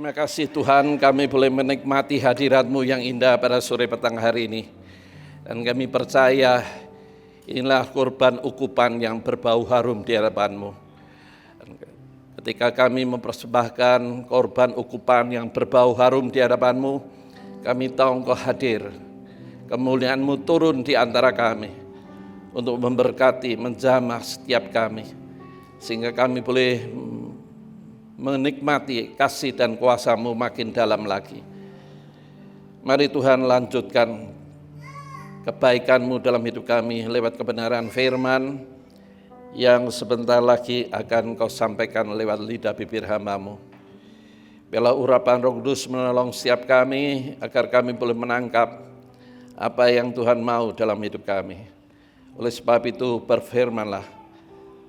Terima kasih Tuhan, kami boleh menikmati hadirat-Mu yang indah pada sore petang hari ini. Dan kami percaya inilah korban ukupan yang berbau harum di hadapan-Mu. Ketika kami mempersembahkan korban ukupan yang berbau harum di hadapan-Mu, kami tahu Engkau hadir. Kemuliaan-Mu turun di antara kami untuk memberkati, menjamah setiap kami. Sehingga kami boleh menikmati kasih dan kuasa-Mu makin dalam lagi. Mari Tuhan lanjutkan kebaikan-Mu dalam hidup kami lewat kebenaran firman yang sebentar lagi akan Kau sampaikan lewat lidah bibir hamba-Mu. Biarlah urapan Roh Kudus menolong setiap kami agar kami boleh menangkap apa yang Tuhan mau dalam hidup kami. Oleh sebab itu berfirmanlah,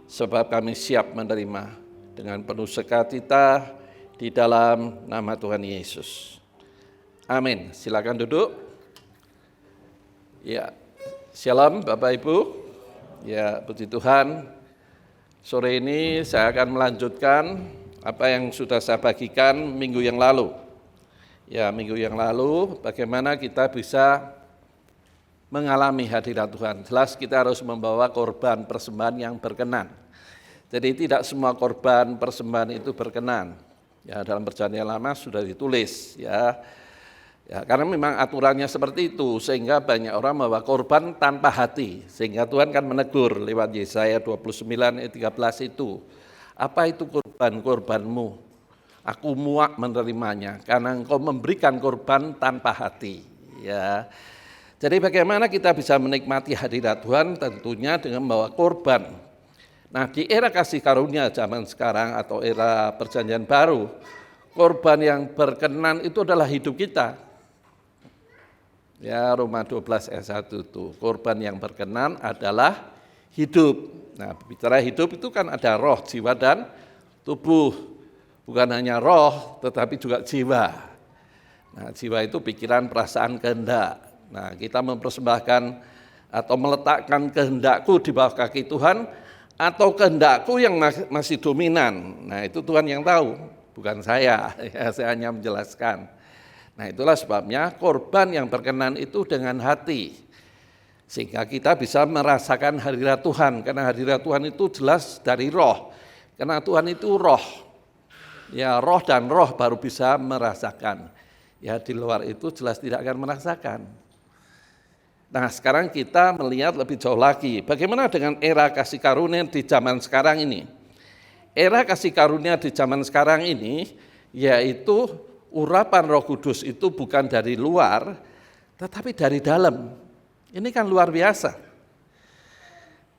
sebab kami siap menerima dengan penuh sukacita di dalam nama Tuhan Yesus. Amin. Silakan duduk. Ya, shalom Bapak Ibu. Ya, puji Tuhan. Sore ini saya akan melanjutkan apa yang sudah saya bagikan minggu yang lalu. Ya, minggu yang lalu bagaimana kita bisa mengalami hadirat Tuhan. Jelas kita harus membawa korban persembahan yang berkenan. Jadi tidak semua korban persembahan itu berkenan. Ya, dalam perjanjian lama sudah ditulis ya. Ya, karena memang aturannya seperti itu sehingga banyak orang membawa korban tanpa hati. Sehingga Tuhan kan menegur lewat Yesaya 29 ayat 13 itu. Apa itu korban-korbanmu? Aku muak menerimanya karena engkau memberikan korban tanpa hati. Ya. Jadi bagaimana kita bisa menikmati hadirat Tuhan? Tentunya dengan membawa korban. Nah, di era kasih karunia zaman sekarang atau era perjanjian baru, korban yang berkenan itu adalah hidup kita. Ya, Roma 12 ayat 1 itu, korban yang berkenan adalah hidup. Nah, bicara hidup itu kan ada roh, jiwa, dan tubuh. Bukan hanya roh, tetapi juga jiwa. Nah, jiwa itu pikiran, perasaan, kehendak. Nah, kita mempersembahkan atau meletakkan kehendakku di bawah kaki Tuhan, atau kehendakku yang masih dominan. Nah, itu Tuhan yang tahu, bukan saya. Ya, saya hanya menjelaskan. Nah, itulah sebabnya korban yang berkenan itu dengan hati. Sehingga kita bisa merasakan hadirat Tuhan. Karena hadirat Tuhan itu jelas dari roh. Karena Tuhan itu roh. Ya, roh dan roh baru bisa merasakan. Ya, di luar itu jelas tidak akan merasakan. Nah, sekarang kita melihat lebih jauh lagi. Bagaimana dengan era kasih karunia di zaman sekarang ini? Era kasih karunia di zaman sekarang ini, yaitu urapan Roh Kudus itu bukan dari luar, tetapi dari dalam. Ini kan luar biasa.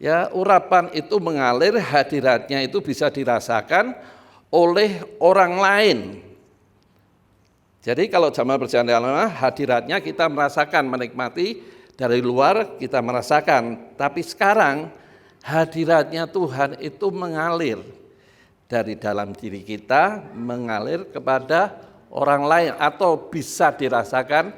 Ya, urapan itu mengalir, hadiratnya itu bisa dirasakan oleh orang lain. Jadi kalau zaman perjanjian lama, hadiratnya kita merasakan, menikmati. Dari luar kita merasakan, tapi sekarang hadiratnya Tuhan itu mengalir dari dalam diri kita, mengalir kepada orang lain atau bisa dirasakan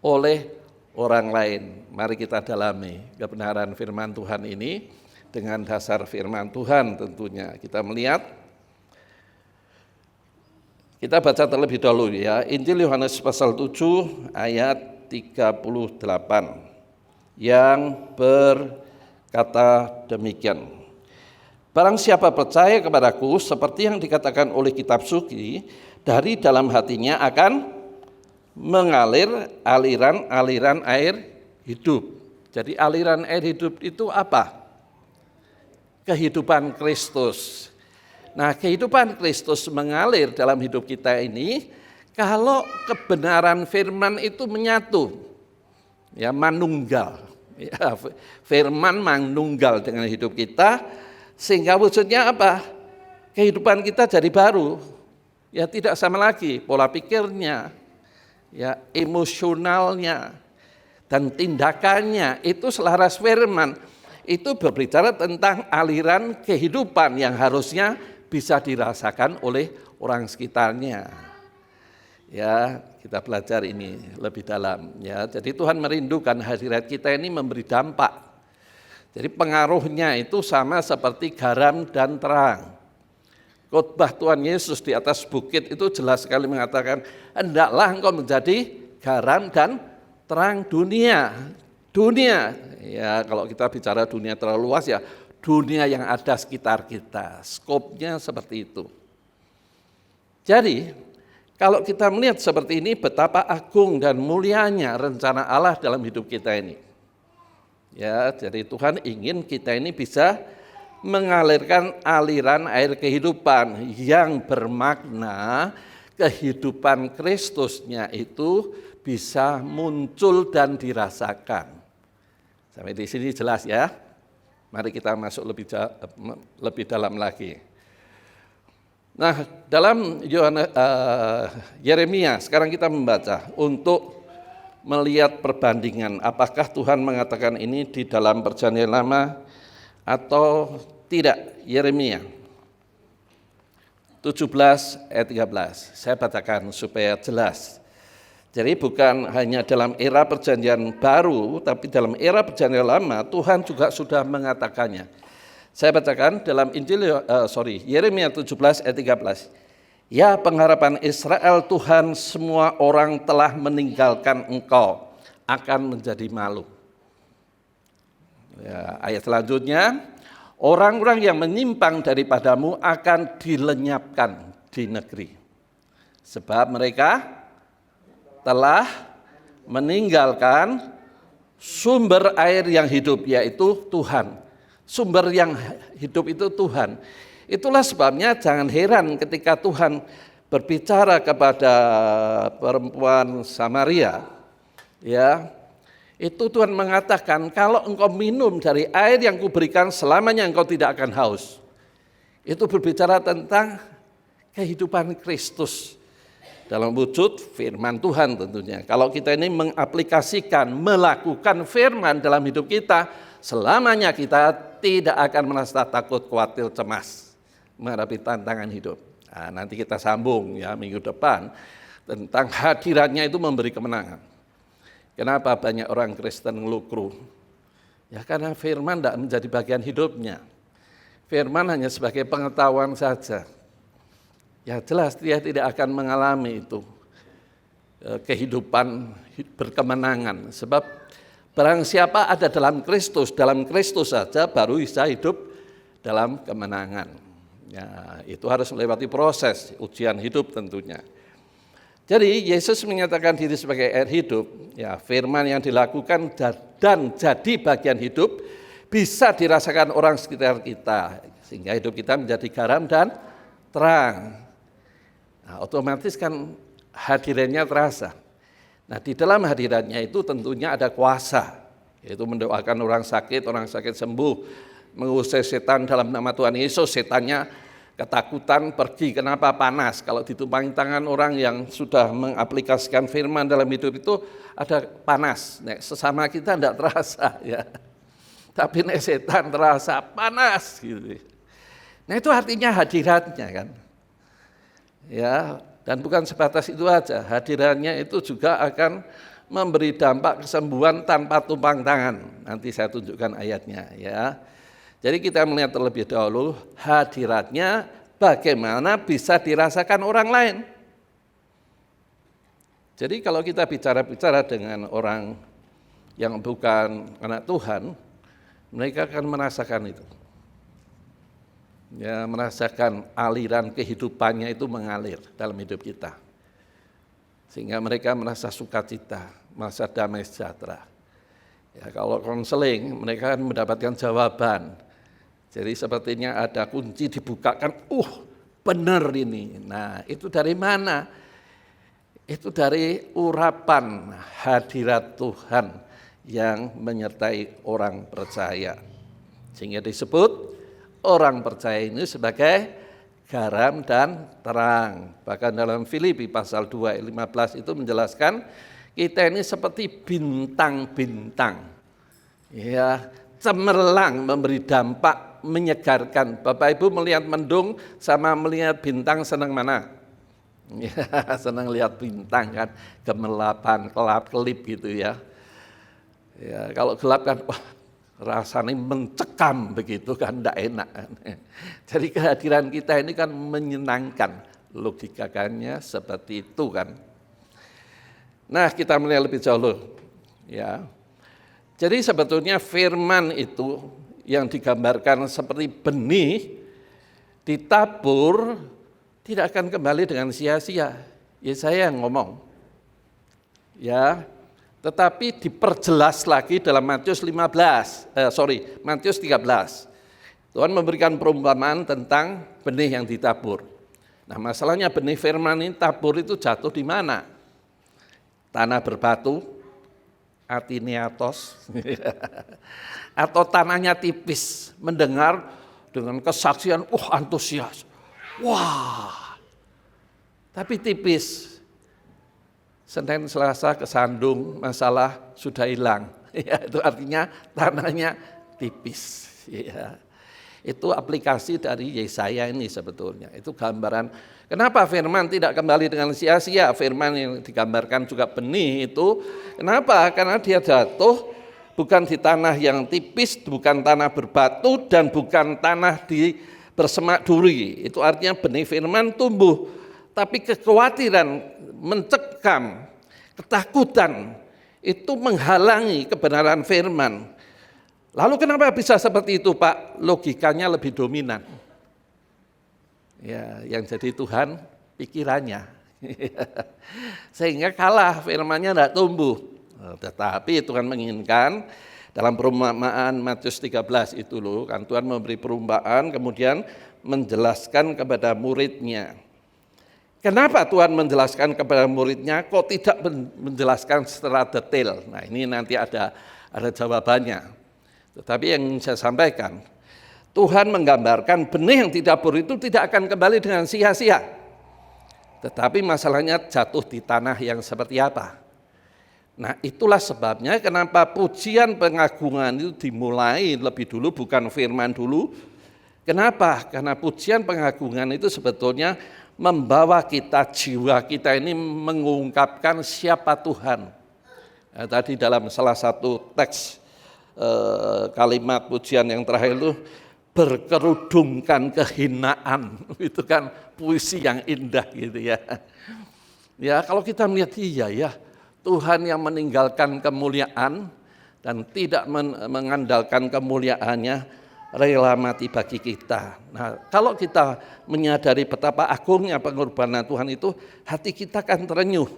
oleh orang lain. Mari kita dalami kebenaran firman Tuhan ini dengan dasar firman Tuhan tentunya. Kita melihat, kita baca terlebih dahulu ya, Injil Yohanes pasal 7 ayat 38. Yang berkata demikian. Barang siapa percaya kepadaku, seperti yang dikatakan oleh kitab suci, dari dalam hatinya akan mengalir aliran-aliran air hidup. Jadi aliran air hidup itu apa? Kehidupan Kristus. Nah, kehidupan Kristus mengalir dalam hidup kita ini kalau kebenaran firman itu menyatu. Ya, manunggal. Ya, firman manunggal dengan hidup kita sehingga wujudnya apa? Kehidupan kita jadi baru. Ya, tidak sama lagi pola pikirnya, ya, emosionalnya dan tindakannya itu selaras firman. Itu berbicara tentang aliran kehidupan yang harusnya bisa dirasakan oleh orang sekitarnya. Ya, kita belajar ini lebih dalam ya. Jadi Tuhan merindukan hadirat kita ini memberi dampak. Jadi pengaruhnya itu sama seperti garam dan terang. khotbah Tuhan Yesus di atas bukit itu jelas sekali mengatakan, hendaklah engkau menjadi garam dan terang dunia. Dunia, ya kalau kita bicara dunia terlalu luas ya, dunia yang ada sekitar kita, skopnya seperti itu. Jadi, kalau kita melihat seperti ini, betapa agung dan mulianya rencana Allah dalam hidup kita ini. Ya, jadi Tuhan ingin kita ini bisa mengalirkan aliran air kehidupan yang bermakna kehidupan Kristusnya itu bisa muncul dan dirasakan. Sampai di sini jelas ya. Mari kita masuk lebih dalam lagi. Nah, dalam Yeremia sekarang kita membaca untuk melihat perbandingan apakah Tuhan mengatakan ini di dalam Perjanjian Lama atau tidak. Yeremia 17 ayat 13. Saya bacakan supaya jelas. Jadi bukan hanya dalam era Perjanjian Baru, tapi dalam era Perjanjian Lama Tuhan juga sudah mengatakannya. Saya bacakan dalam Yeremia 17 ayat 13. Ya pengharapan Israel, Tuhan, semua orang telah meninggalkan engkau, akan menjadi malu. Ya, ayat selanjutnya, orang-orang yang menyimpang daripadamu akan dilenyapkan di negeri. Sebab mereka telah meninggalkan sumber air yang hidup, yaitu Tuhan. Sumber yang hidup itu Tuhan. Itulah sebabnya jangan heran ketika Tuhan berbicara kepada perempuan Samaria, ya, itu Tuhan mengatakan, kalau engkau minum dari air yang kuberikan, selamanya engkau tidak akan haus. Itu berbicara tentang kehidupan Kristus dalam wujud firman Tuhan tentunya. Kalau kita ini mengaplikasikan, melakukan firman dalam hidup kita, selamanya kita tidak akan merasa takut, khawatir, cemas menghadapi tantangan hidup. Nah, nanti kita sambung ya minggu depan tentang hadiratnya itu memberi kemenangan. Kenapa banyak orang Kristen ngelukru? Ya karena firman tidak menjadi bagian hidupnya. Firman hanya sebagai pengetahuan saja. Ya jelas dia tidak akan mengalami itu kehidupan berkemenangan. Sebab barang siapa ada dalam Kristus saja baru bisa hidup dalam kemenangan. Ya, itu harus melewati proses ujian hidup tentunya. Jadi Yesus menyatakan diri sebagai air hidup, ya firman yang dilakukan dan jadi bagian hidup bisa dirasakan orang sekitar kita, sehingga hidup kita menjadi garam dan terang. Nah, otomatis kan hadirannya terasa. Nah, di dalam hadirannya itu tentunya ada kuasa, yaitu mendoakan orang sakit sembuh, mengusir setan dalam nama Tuhan Yesus, setannya ketakutan pergi. Kenapa? Panas. Kalau ditumpangi tangan orang yang sudah mengaplikasikan firman dalam hidup itu ada panas. Sesama kita tidak terasa ya. Tapi setan terasa panas gitu. Nah itu artinya hadiratnya kan. Ya, dan bukan sebatas itu aja. Hadirannya itu juga akan memberi dampak kesembuhan tanpa tumpang tangan. Nanti saya tunjukkan ayatnya ya. Jadi kita melihat terlebih dahulu hadiratnya bagaimana bisa dirasakan orang lain. Jadi kalau kita bicara dengan orang yang bukan anak Tuhan, mereka akan merasakan itu. Ya, merasakan aliran kehidupannya itu mengalir dalam hidup kita. Sehingga mereka merasa sukacita, merasa damai sejahtera. Ya, kalau konseling mereka akan mendapatkan jawaban. Jadi sepertinya ada kunci dibukakan, benar ini. Nah itu dari mana? Itu dari urapan hadirat Tuhan yang menyertai orang percaya. Sehingga disebut orang percaya ini sebagai garam dan terang. Bahkan dalam Filipi pasal 2 ayat 15 itu menjelaskan kita ini seperti bintang-bintang. Ya, cemerlang memberi dampak menyegarkan. Bapak Ibu melihat mendung sama melihat bintang senang mana? Ya, senang lihat bintang kan, gemerlapan, kelap-kelip gitu ya. Ya, kalau gelap kan rasanya mencekam begitu kan, tidak enak. Jadi kehadiran kita ini kan menyenangkan, logikakannya seperti itu kan. Nah, kita melihat lebih jauh ya. Jadi sebetulnya firman itu yang digambarkan seperti benih ditabur tidak akan kembali dengan sia-sia. Ya saya yang ngomong. Ya, tetapi diperjelas lagi dalam Matius 13. Tuhan memberikan perumpamaan tentang benih yang ditabur. Nah, masalahnya benih firman ini tabur itu jatuh di mana? Tanah berbatu, atiniatos, atau tanahnya tipis, mendengar dengan kesaksian, antusias, wah, tapi tipis. Senin Selasa kesandung, masalah sudah hilang. Ya, itu artinya tanahnya tipis. Ya. Itu aplikasi dari Yesaya ini sebetulnya. Itu gambaran. Kenapa firman tidak kembali dengan sia-sia? Firman yang digambarkan juga benih itu. Kenapa? Karena dia jatuh bukan di tanah yang tipis, bukan tanah berbatu, dan bukan tanah di bersemak duri. Itu artinya benih firman tumbuh. Tapi kekhawatiran, mencekam, ketakutan itu menghalangi kebenaran firman. Lalu kenapa bisa seperti itu, Pak? Logikanya lebih dominan. Ya, yang jadi Tuhan pikirannya. Sehingga kalah, firman-Nya tidak tumbuh. Tetapi Tuhan menginginkan dalam perumpamaan Matius 13 itu loh, kan Tuhan memberi perumpamaan kemudian menjelaskan kepada muridnya. Kenapa Tuhan menjelaskan kepada muridnya, kok tidak menjelaskan secara detail? Nah, ini nanti ada jawabannya. Tetapi yang saya sampaikan, Tuhan menggambarkan benih yang ditabur itu tidak akan kembali dengan sia-sia. Tetapi masalahnya jatuh di tanah yang seperti apa? Nah, itulah sebabnya kenapa pujian pengagungan itu dimulai lebih dulu, bukan firman dulu. Kenapa? Karena pujian pengagungan itu sebetulnya membawa kita, jiwa kita ini mengungkapkan siapa Tuhan. Nah, tadi dalam salah satu teks kalimat pujian yang terakhir itu, berkerudungkan kehinaan. Itu kan puisi yang indah gitu ya. Ya, kalau kita melihat iya ya, Tuhan yang meninggalkan kemuliaan dan tidak mengandalkan kemuliaannya, rela mati bagi kita. Nah, kalau kita menyadari betapa agungnya pengorbanan Tuhan itu, hati kita akan terenyuh.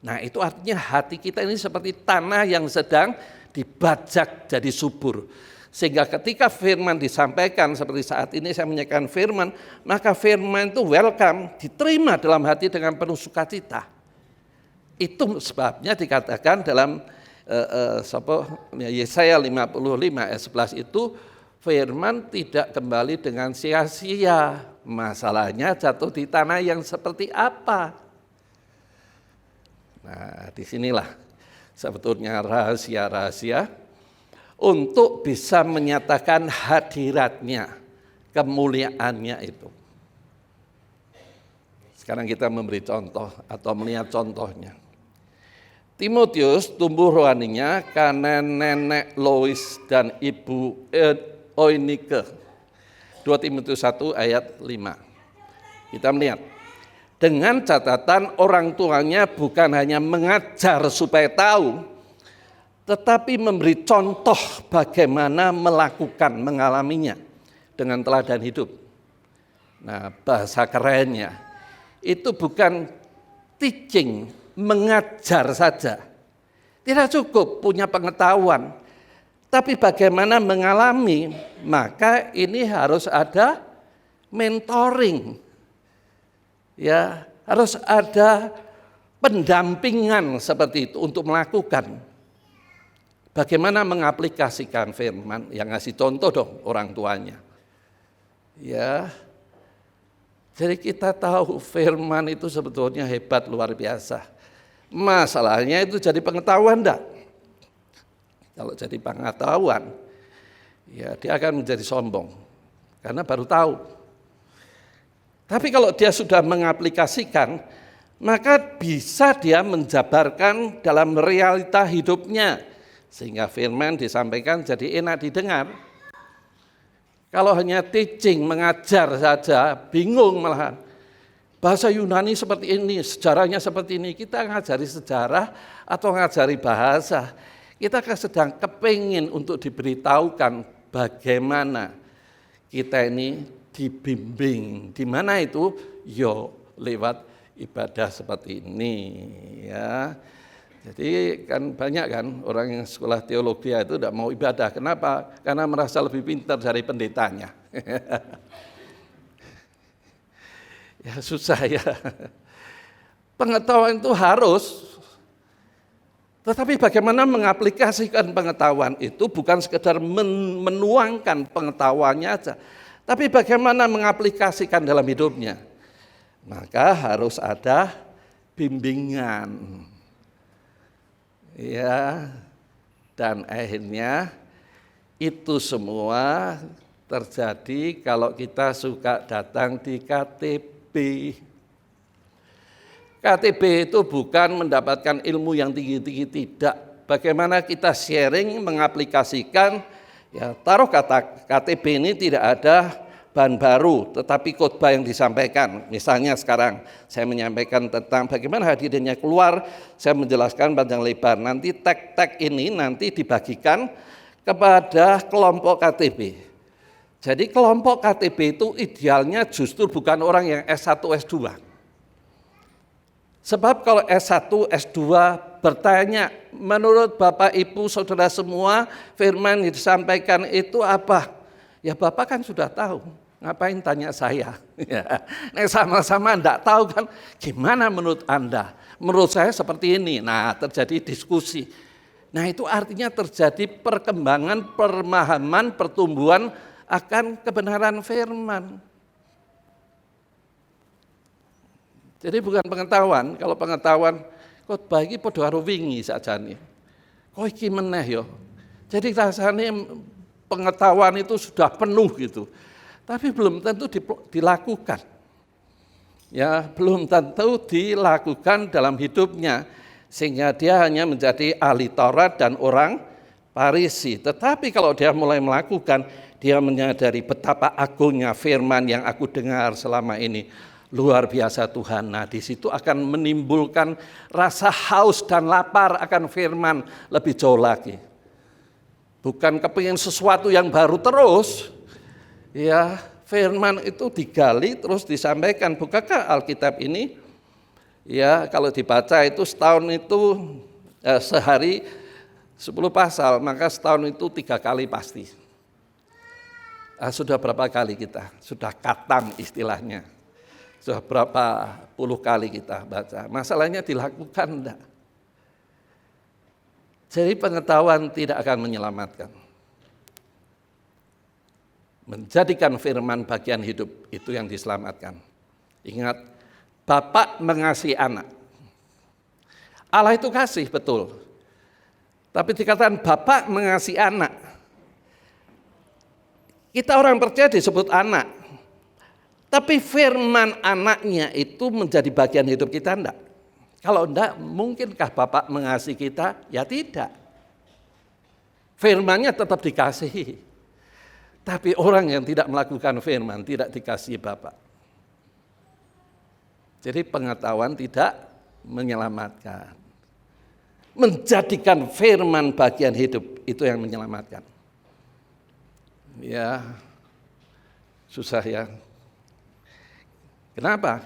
Nah, itu artinya hati kita ini seperti tanah yang sedang dibajak jadi subur. Sehingga ketika firman disampaikan seperti saat ini saya menyampaikan firman, maka firman itu welcome, diterima dalam hati dengan penuh sukacita. Itu sebabnya dikatakan dalam Yesaya 55 ayat 11 itu, firman tidak kembali dengan sia-sia. Masalahnya jatuh di tanah yang seperti apa? Nah, disinilah sebetulnya rahasia-rahasia untuk bisa menyatakan hadiratnya, kemuliaannya itu. Sekarang kita memberi contoh atau melihat contohnya. Timotius tumbuh rohaninya karena nenek Lois dan ibu Oinike. 2 Timotius 1 ayat 5. Kita melihat, dengan catatan orang tuanya bukan hanya mengajar supaya tahu, tetapi memberi contoh bagaimana melakukan, mengalaminya dengan teladan hidup. Nah, bahasa kerennya, itu bukan teaching, mengajar saja. Tidak cukup punya pengetahuan, tapi bagaimana mengalami, maka ini harus ada mentoring. Ya, harus ada pendampingan seperti itu untuk melakukan. Bagaimana mengaplikasikan firman, yang ngasih contoh dong orang tuanya. Ya. Jadi kita tahu firman itu sebetulnya hebat luar biasa. Masalahnya itu jadi pengetahuan enggak? Kalau jadi pengetahuan, ya dia akan menjadi sombong karena baru tahu. Tapi kalau dia sudah mengaplikasikan, maka bisa dia menjabarkan dalam realita hidupnya, Sehingga firman disampaikan jadi enak didengar. Kalau hanya teaching, mengajar saja, bingung malahan. Bahasa Yunani seperti ini, sejarahnya seperti ini. Kita ngajari sejarah atau ngajari bahasa. Kita sedang kepingin untuk diberitahukan bagaimana kita ini dibimbing. Di mana itu? Yo, lewat ibadah seperti ini, ya. Jadi kan banyak kan orang yang sekolah teologi itu tidak mau ibadah. Kenapa? Karena merasa lebih pintar dari pendetanya. Ya susah ya. Pengetahuan itu harus, tetapi bagaimana mengaplikasikan pengetahuan itu bukan sekedar menuangkan pengetahuannya aja, tapi bagaimana mengaplikasikan dalam hidupnya. Maka harus ada bimbingan. Ya, dan akhirnya itu semua terjadi kalau kita suka datang di KTB. KTB itu bukan mendapatkan ilmu yang tinggi-tinggi, tidak. Bagaimana kita sharing, mengaplikasikan, ya taruh kata KTB ini tidak ada bahan baru, tetapi khotbah yang disampaikan. Misalnya sekarang saya menyampaikan tentang bagaimana hadirinnya keluar, saya menjelaskan panjang lebar. Nanti tag-tag ini nanti dibagikan kepada kelompok KTB. Jadi kelompok KTB itu idealnya justru bukan orang yang S1, S2. Sebab kalau S1, S2 bertanya, menurut Bapak, Ibu, Saudara semua, firman yang disampaikan itu apa? Ya Bapak kan sudah tahu, ngapain tanya saya? Nah, sama-sama enggak tahu kan, gimana menurut Anda? Menurut saya seperti ini. Nah, terjadi diskusi. Nah, itu artinya terjadi perkembangan, pemahaman, pertumbuhan akan kebenaran firman. Jadi bukan pengetahuan, kalau pengetahuan khotbah iki padha karo wingi sakjane. Kok iki meneh yo. Jadi rasanya pengetahuan itu sudah penuh gitu. Tapi belum tentu dilakukan. Ya, belum tentu dilakukan dalam hidupnya sehingga dia hanya menjadi ahli Taurat dan orang Farisi. Tetapi kalau dia mulai melakukan, dia menyadari betapa agungnya firman yang aku dengar selama ini. Luar biasa Tuhan. Nah, di situ akan menimbulkan rasa haus dan lapar akan firman lebih jauh lagi. Bukan kepingin sesuatu yang baru terus. Ya, firman itu digali terus disampaikan. Bukankah Alkitab ini? Ya, kalau dibaca itu setahun itu sehari 10 pasal, maka setahun itu 3 kali pasti. Sudah berapa kali kita? Sudah khatam istilahnya. Sudah berapa puluh kali kita baca. Masalahnya dilakukan enggak. Jadi pengetahuan tidak akan menyelamatkan. Menjadikan firman bagian hidup itu yang diselamatkan. Ingat, Bapak mengasihi anak. Allah itu kasih, betul. Tapi dikatakan Bapak mengasihi anak. Kita orang percaya disebut anak. Tapi firman anaknya itu menjadi bagian hidup kita enggak? Kalau enggak, mungkinkah Bapak mengasihi kita? Ya tidak. Firmannya tetap dikasihi. Tapi orang yang tidak melakukan firman tidak dikasihi Bapak. Jadi pengetahuan tidak menyelamatkan. Menjadikan firman bagian hidup itu yang menyelamatkan. Ya, susah ya. Kenapa?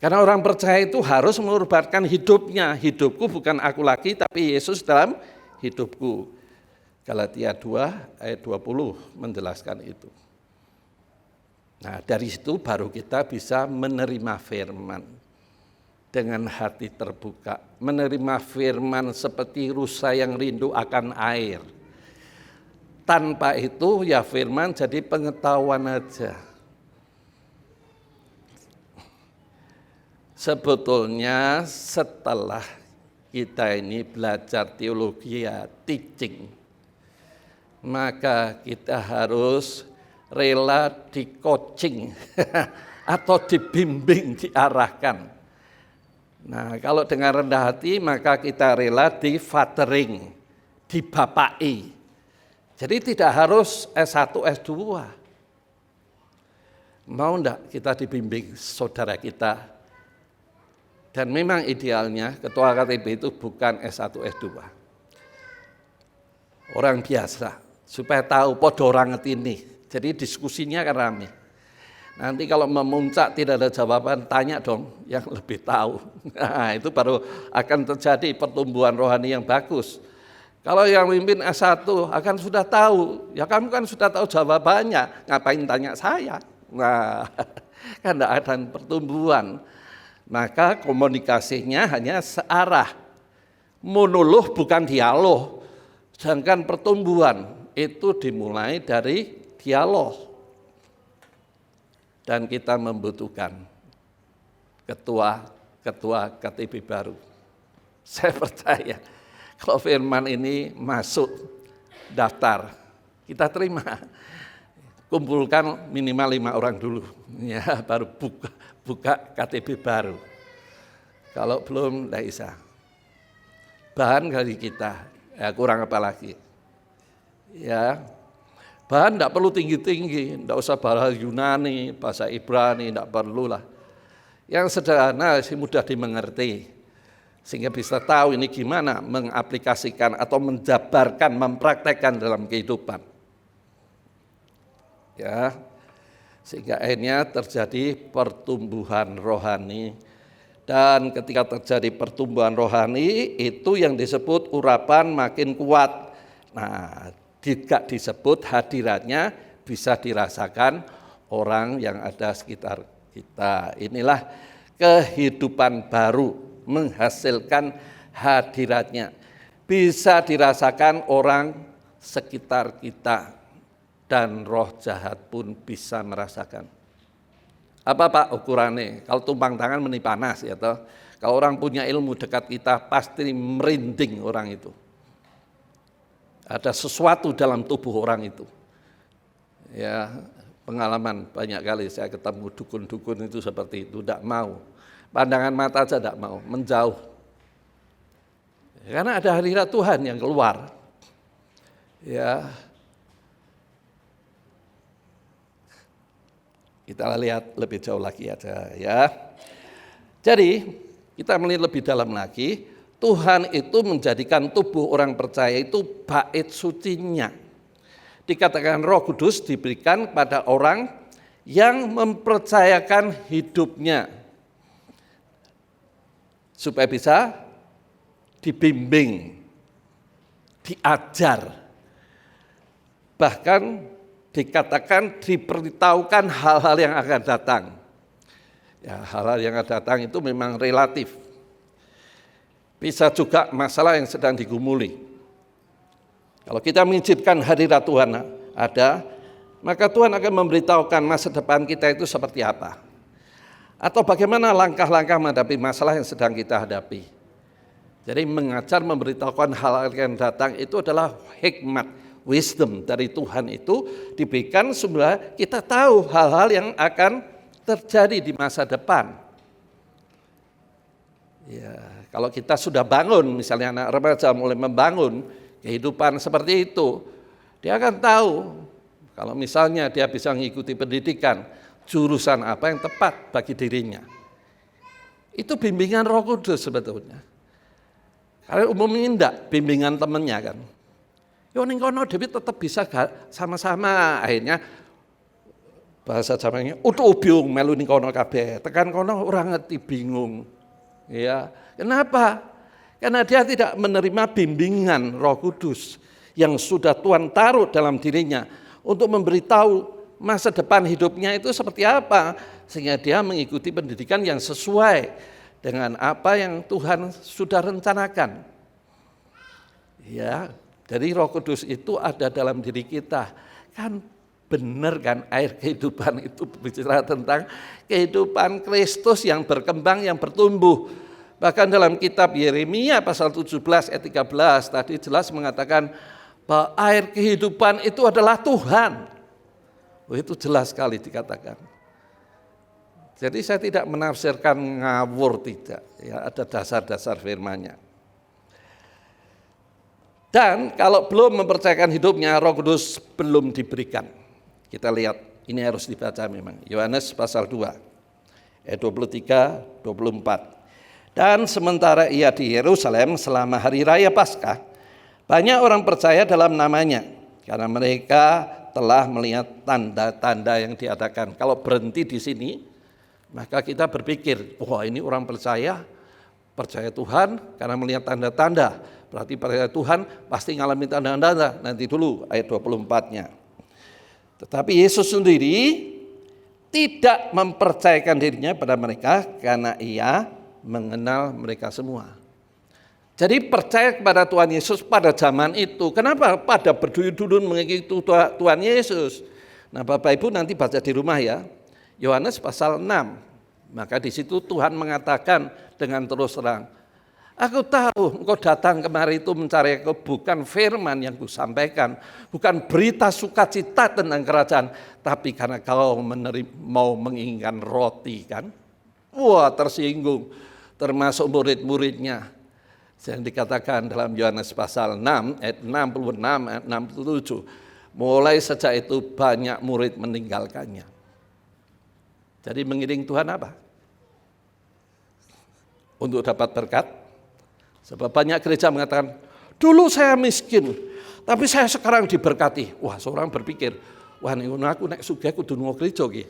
Karena orang percaya itu harus mengorbankan hidupnya. Hidupku bukan aku lagi, tapi Yesus dalam hidupku. Galatia 2 ayat 20 menjelaskan itu. Nah, dari situ baru kita bisa menerima firman dengan hati terbuka. Menerima firman seperti rusa yang rindu akan air. Tanpa itu ya firman jadi pengetahuan aja. Sebetulnya setelah kita ini belajar teologi ya teaching, maka kita harus rela di coaching atau dibimbing, diarahkan. Nah, kalau dengan rendah hati maka kita rela di-fathering, dibapai. Jadi tidak harus S1, S2. Mau enggak kita dibimbing saudara kita? Dan memang idealnya ketua KTB itu bukan S1, S2. Orang biasa, supaya tahu podo orang ini. Jadi diskusinya kan rame. Nanti kalau memuncak tidak ada jawaban, tanya dong yang lebih tahu. Nah, itu baru akan terjadi pertumbuhan rohani yang bagus. Kalau yang mimpin S1 akan sudah tahu, ya kamu kan sudah tahu jawabannya, ngapain tanya saya? Nah, kan tidak ada pertumbuhan. Maka komunikasinya hanya searah. Monolog bukan dialog. Sedangkan pertumbuhan itu dimulai dari dialog. Dan kita membutuhkan ketua KTB baru. Saya percaya kalau firman ini masuk daftar, kita terima. Kumpulkan minimal 5 orang dulu, ya baru buka KTB baru. Kalau belum, tidak bisa. Bahan dari kita, ya kurang apa lagi. Ya, bahan tidak perlu tinggi-tinggi, tidak usah bahasa Yunani, bahasa Ibrani, tidak perlulah. Yang sederhana sih mudah dimengerti, sehingga bisa tahu ini gimana mengaplikasikan atau menjabarkan, mempraktekkan dalam kehidupan. Ya, sehingga akhirnya terjadi pertumbuhan rohani. Dan ketika terjadi pertumbuhan rohani, itu yang disebut urapan makin kuat. Nah, jika disebut hadiratnya bisa dirasakan orang yang ada sekitar kita. Inilah kehidupan baru menghasilkan hadiratnya. Bisa dirasakan orang sekitar kita. Dan roh jahat pun bisa merasakan. Apa Pak ukurannya? Kalau tumpang tangan meni panas ya toh. Kalau orang punya ilmu dekat kita pasti merinding orang itu. Ada sesuatu dalam tubuh orang itu. Ya, pengalaman banyak kali saya ketemu dukun-dukun itu seperti itu, tidak mau. Pandangan mata aja tidak mau, menjauh. Karena ada hadirat Tuhan yang keluar. Ya, kita lihat lebih jauh lagi aja ya. Jadi kita melihat lebih dalam lagi, Tuhan itu menjadikan tubuh orang percaya itu bait sucinya. Dikatakan Roh Kudus diberikan kepada orang yang mempercayakan hidupnya supaya bisa dibimbing, diajar, bahkan dikatakan diberitahukan hal-hal yang akan datang. Ya, hal-hal yang akan datang itu memang relatif. Bisa juga masalah yang sedang digumuli. Kalau kita mengizinkan hadirat Tuhan ada, maka Tuhan akan memberitahukan masa depan kita itu seperti apa. Atau bagaimana langkah-langkah menghadapi masalah yang sedang kita hadapi. Jadi mengajar, memberitahukan hal-hal yang datang itu adalah hikmat. Wisdom dari Tuhan itu diberikan supaya kita tahu hal-hal yang akan terjadi di masa depan. Ya, kalau kita sudah bangun, misalnya anak remaja mulai membangun kehidupan seperti itu, dia akan tahu kalau misalnya dia bisa mengikuti pendidikan, jurusan apa yang tepat bagi dirinya. Itu bimbingan Roh Kudus sebetulnya. Kalau umumnya enggak, bimbingan temannya kan. Yo ning kono dhewe tetep bisa sama-sama, akhirnya bahasa Jawanya utuh bingung melu ning kono kabeh. Tekan kono ora ngerti bingung. Ya, kenapa? Karena dia tidak menerima bimbingan Roh Kudus yang sudah Tuhan taruh dalam dirinya untuk memberitahu masa depan hidupnya itu seperti apa, sehingga dia mengikuti pendidikan yang sesuai dengan apa yang Tuhan sudah rencanakan. Ya, jadi Roh Kudus itu ada dalam diri kita. Kan benar kan, air kehidupan itu bicara tentang kehidupan Kristus yang berkembang, yang bertumbuh. Bahkan dalam kitab Yeremia pasal 17 ayat 13 tadi jelas mengatakan bahwa air kehidupan itu adalah Tuhan. Oh, itu jelas sekali dikatakan. Jadi saya tidak menafsirkan ngawur, tidak. Ya, ada dasar-dasar firman-Nya. Dan kalau belum mempercayakan hidupnya, Roh Kudus belum diberikan. Kita lihat, ini harus dibaca memang. Yohanes pasal 2, ayat 23, 24. Dan sementara ia di Yerusalem selama hari raya Paskah, banyak orang percaya dalam namanya, karena mereka telah melihat tanda-tanda yang diadakan. Kalau berhenti di sini, maka kita berpikir, wah ini orang percaya Tuhan karena melihat tanda-tanda. Berarti percaya Tuhan pasti ngalami tanda-tanda. Nanti dulu ayat 24-nya. Tetapi Yesus sendiri tidak mempercayakan dirinya pada mereka karena ia mengenal mereka semua. Jadi percaya kepada Tuhan Yesus pada zaman itu. Kenapa? Pada berduyun-duyun mengikuti Tuhan Yesus. Nah Bapak Ibu nanti baca di rumah ya. Yohanes pasal 6. Maka di situ Tuhan mengatakan dengan terus terang, aku tahu engkau datang kemari itu mencari aku bukan firman yang kusampaikan, bukan berita sukacita tentang kerajaan, tapi karena kau mau menginginkan roti kan. Wah tersinggung, termasuk murid-muridnya. Yang dikatakan dalam Yohanes pasal 6, ayat 66, ayat 67. Mulai sejak itu banyak murid meninggalkannya. Jadi mengiring Tuhan apa? Untuk dapat berkat. Sebab banyak gereja mengatakan, dulu saya miskin, tapi saya sekarang diberkati. Wah seorang berpikir, wah aku nek sugih kudu nang gereja iki.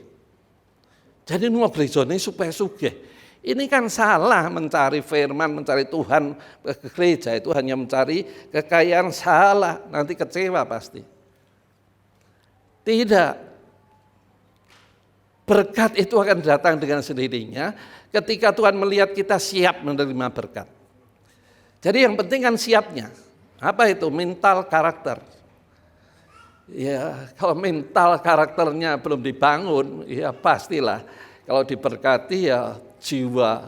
Jadi nang gereja ini supaya sugih. Ini kan salah mencari firman, mencari Tuhan ke gereja itu hanya mencari kekayaan, salah, nanti kecewa pasti. Tidak. Berkat itu akan datang dengan sendirinya ketika Tuhan melihat kita siap menerima berkat. Jadi yang penting kan siapnya. Apa itu? Mental karakter. Ya, kalau mental karakternya belum dibangun, ya pastilah kalau diberkati ya jiwa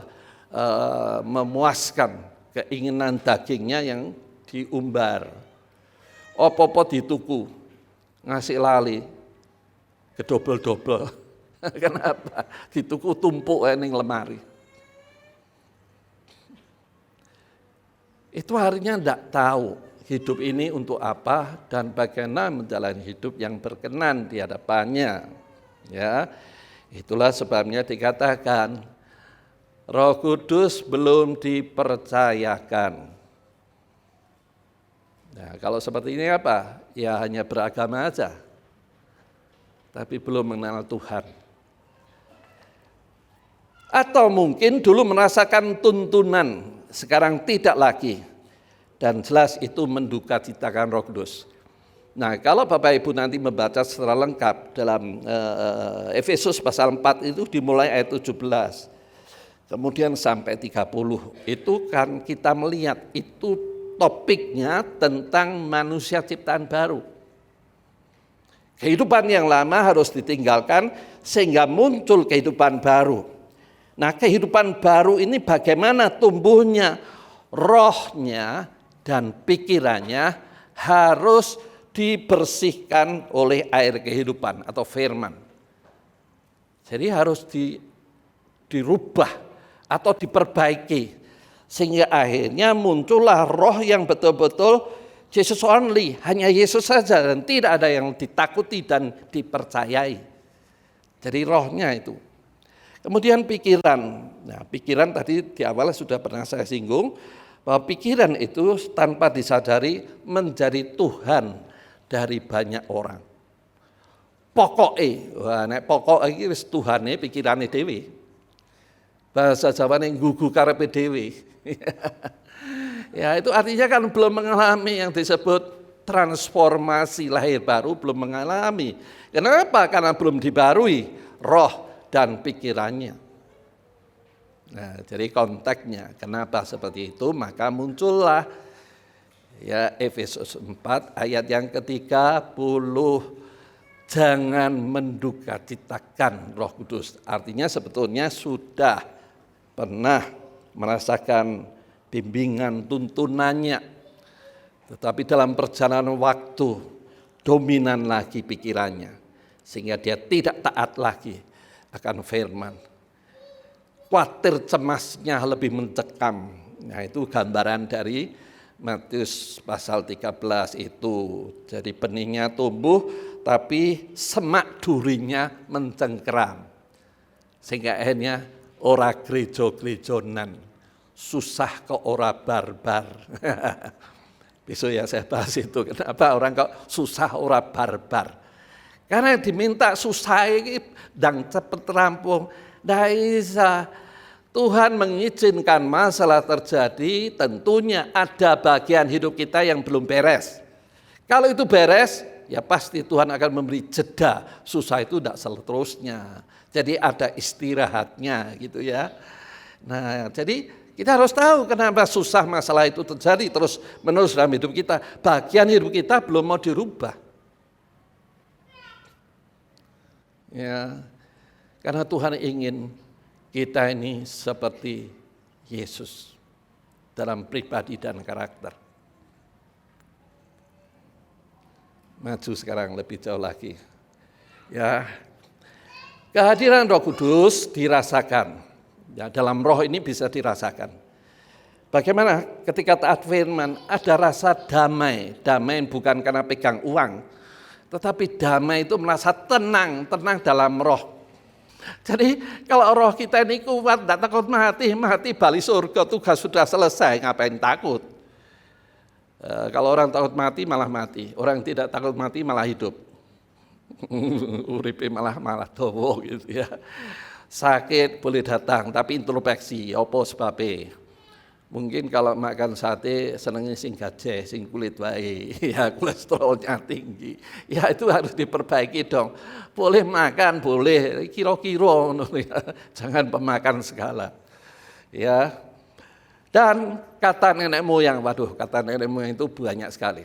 memuaskan keinginan dagingnya yang diumbar. Opo-opo dituku, ngasih lali, kedobel-dobel. Kenapa? Dituku tumpuk ning lemari. Itu artinya tidak tahu hidup ini untuk apa dan bagaimana menjalani hidup yang berkenan di hadapannya. Ya, itulah sebabnya dikatakan Roh Kudus belum dipercayakan. Nah, kalau seperti ini apa? Ya hanya beragama aja, tapi belum mengenal Tuhan. Atau mungkin dulu merasakan tuntunan, sekarang tidak lagi. Dan jelas itu menduka citakan Roh Kudus. Nah kalau Bapak Ibu nanti membaca secara lengkap dalam Efesus pasal 4 itu dimulai ayat 17. Kemudian sampai 30. Itu kan kita melihat itu topiknya tentang manusia ciptaan baru. Kehidupan yang lama harus ditinggalkan sehingga muncul kehidupan baru. Nah kehidupan baru ini bagaimana tumbuhnya? Rohnya dan pikirannya harus dibersihkan oleh air kehidupan atau firman. Jadi harus dirubah atau diperbaiki. Sehingga akhirnya muncullah roh yang betul-betul Jesus only. Hanya Yesus saja dan tidak ada yang ditakuti dan dipercayai. Jadi rohnya itu. Kemudian pikiran. Nah, pikiran tadi di awal sudah pernah saya singgung bahwa pikiran itu tanpa disadari menjadi Tuhan dari banyak orang. Pokoknya, wah nek pokok iki wis Tuhane pikirane dhewe. Bahasa Jawane nggugu karepe dhewe. Ya, itu artinya kan belum mengalami yang disebut transformasi lahir baru, belum mengalami. Kenapa? Karena belum dibarui roh dan pikirannya. Nah, jadi konteksnya kenapa seperti itu, maka muncullah ya Efesus 4 ayat yang ke-30, jangan menduka citakan Roh Kudus. Artinya sebetulnya sudah pernah merasakan bimbingan tuntunannya, tetapi dalam perjalanan waktu dominan lagi pikirannya, sehingga dia tidak taat lagi akan firman. khawatir cemasnya lebih mencekam. Nah, itu gambaran dari Matius pasal 13 itu. Jadi benihnya tumbuh tapi semak durinya mencengkeram. Sehingga akhirnya ora gerejo-gerejonan, susah kok ora barbar. Besok ya saya bahas itu, kenapa orang kok susah ora barbar. Karena diminta susah ini dan cepet rampung. Ndak bisa. Tuhan mengizinkan masalah terjadi, tentunya ada bagian hidup kita yang belum beres. Kalau itu beres, ya pasti Tuhan akan memberi jeda. Susah itu tidak seterusnya. Jadi ada istirahatnya gitu ya. Nah, jadi kita harus tahu kenapa susah masalah itu terjadi terus menerus dalam hidup kita. Bagian hidup kita belum mau dirubah. Ya, karena Tuhan ingin kita ini seperti Yesus dalam pribadi dan karakter. Maju sekarang lebih jauh lagi. Ya, kehadiran Roh Kudus dirasakan. Ya, dalam roh ini bisa dirasakan. Bagaimana ketika taat firman ada rasa damai. Damai bukan karena pegang uang, tetapi damai itu merasa tenang dalam roh. Jadi kalau roh kita ini kuat, tidak takut mati balik surga, tugas sudah selesai, ngapain takut? Kalau orang takut mati malah mati, orang tidak takut mati malah hidup. Uripe malah dowo gitu ya. Sakit boleh datang, tapi introspeksi, apa sebabnya? Mungkin kalau makan sate senengnya sing gajah, sing kulit baik, ya kolesterolnya tinggi. Ya itu harus diperbaiki dong. Boleh makan, boleh kira-kira, jangan pemakan segala. Ya. Dan kata nenek moyang, kata nenek moyang itu banyak sekali.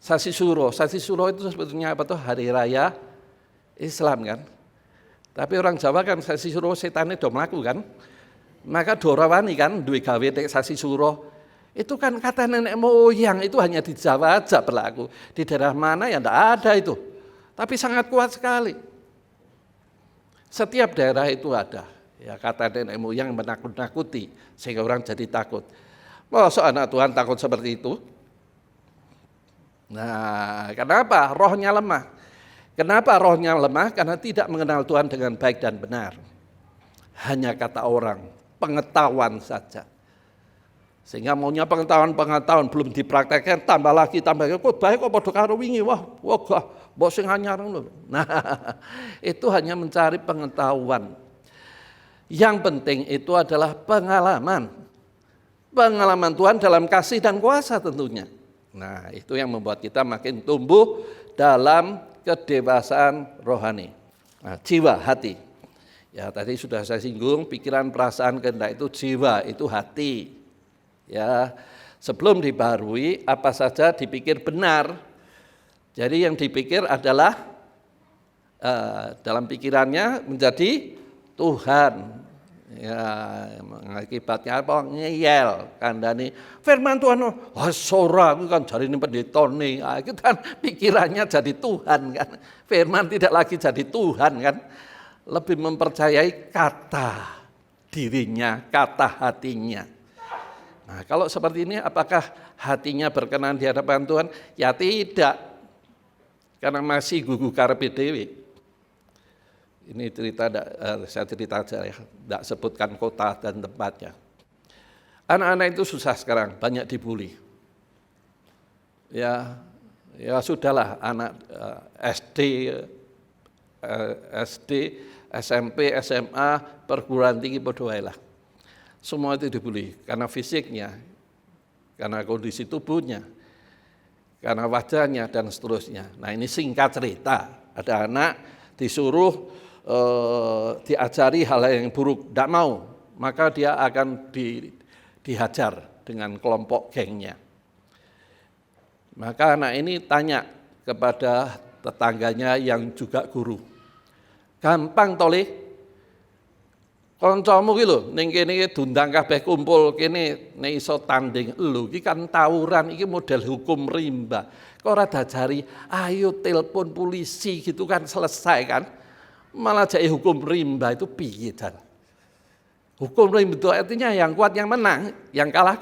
Sasi Suro itu sebetulnya apa tuh? Hari raya Islam kan. Tapi orang Jawa kan Sasi Suro setannya do mlaku kan. Maka dorawani kan duwe gawe tek Sasi Suro. Itu kan kata nenek moyang, itu hanya di Jawa aja berlaku. Di daerah mana ya enggak ada itu. Tapi sangat kuat sekali. Setiap daerah itu ada. Ya kata nenek moyang menakut-nakuti sehingga orang jadi takut. Masa anak Tuhan takut seperti itu? Nah, kenapa? Rohnya lemah. Kenapa rohnya lemah? Karena tidak mengenal Tuhan dengan baik dan benar. Hanya kata orang, pengetahuan saja. Sehingga maunya pengetahuan belum dipraktekkan, tambah lagi, kok baik kok padha karo wingi, wah mbok sing anyar ngono. Nah, itu hanya mencari pengetahuan. Yang penting itu adalah pengalaman. Pengalaman Tuhan dalam kasih dan kuasa tentunya. Nah, itu yang membuat kita makin tumbuh dalam kedewasaan rohani. Nah, jiwa, hati. Ya tadi sudah saya singgung, pikiran, perasaan, kehendak itu jiwa, itu hati. Ya, sebelum dibaharui apa saja dipikir benar. Jadi yang dipikir adalah dalam pikirannya menjadi Tuhan. Ya, mengakibatnya apa? Ngeyel, kandhani firman Tuhan. Sora aku kan jarine pendetane. Itu kan pikirannya jadi Tuhan kan. Firman tidak lagi jadi Tuhan kan. Lebih mempercayai kata dirinya, kata hatinya. Nah, kalau seperti ini apakah hatinya berkenan di hadapan Tuhan? Ya tidak. Karena masih gugu karepe dhewe. Ini cerita, saya cerita aja ya, tidak sebutkan kota dan tempatnya. Anak-anak itu susah sekarang, banyak dibully. Ya sudahlah, anak SD, SMP, SMA, perguruan tinggi padha wae lah. Semua itu dibully karena fisiknya, karena kondisi tubuhnya, karena wajahnya dan seterusnya. Nah, ini singkat cerita, ada anak disuruh diajari hal yang buruk, tidak mau, maka dia akan dihajar dengan kelompok gengnya. Maka anak ini tanya kepada tetangganya yang juga guru. Gampang toleh. Kancamu ki lho ning kene diundang kabeh kumpul kene nek iso tanding lho iki kan tawuran, iki model hukum rimba. Kok ora dajari ayo telepon polisi gitu kan selesai kan. Malah jadi hukum rimba itu piye jan. Hukum rimba itu artinya yang kuat yang menang, yang kalah